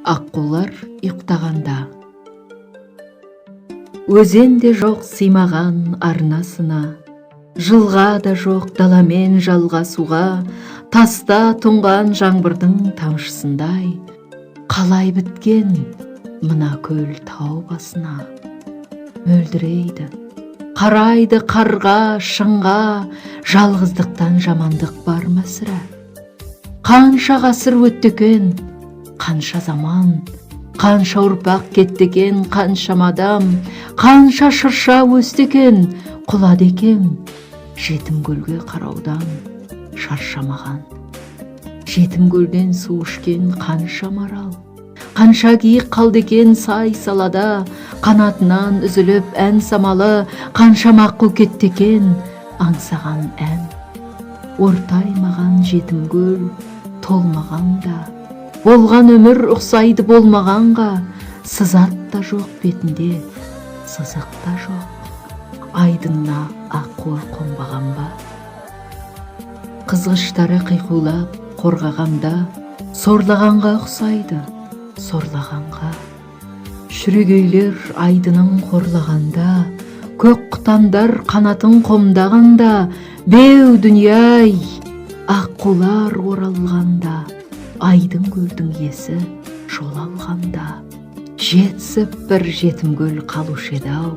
Аққулар ұйықтағанда. Өзенде жоқ сыймаған арнасына, жылға да жоқ даламен жалғасуға, таста тұнған жаңбырдың тамшысындай, қалай біткен мына көл тау басына. Мөлдірейді, қарайды қарға, шыңға, жалғыздықтан жамандық бар ма сірә? Қанша ғасыр өтті екен, қанша заман, қанша ұрпақ кетті екен, қанша мадам, қанша шырша өсті екен, құлады екем, жетім көлге қараудан шаршамаған. Жетім көлден су ішкен қанша марал, қанша киік қалды екен сай салада, қанатынан үзіліп ән самалы, қанша маққу кетті екен аңсаған ән. Ортаймаған жетім көл толмаған да, болған өмір ұқсайды болмағанға, сызат та жоқ бетінде, сызық та жоқ, айдынына аққуы қонбаған ба? Қызғыштары қиқулап қорғағанда, сорлағанға ұқсайды, сорлағанға. Шүрегейлер айдының қорлағанда, көк құтандар қанатын қомдағанда, беу дүние-ай, аққулар оралғанда, айдың көлдің есі жол алғанда. Жетсіп бір жетім көл қалушы еді-ау,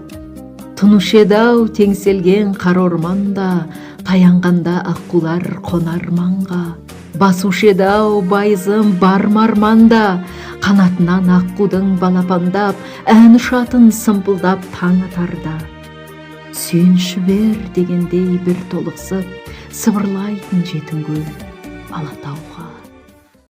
тұнушы еді-ау теңселген қар орманда, таянғанда аққулар қонар маңға. Басушы еді-ау байызым бар марманда, қанатынан аққудың балапандап, ән ұшатын сымпылдап таң атарда. Сүйінші бер дегендей бір толықсып, сыбырлайтын жетім көл Алатауға.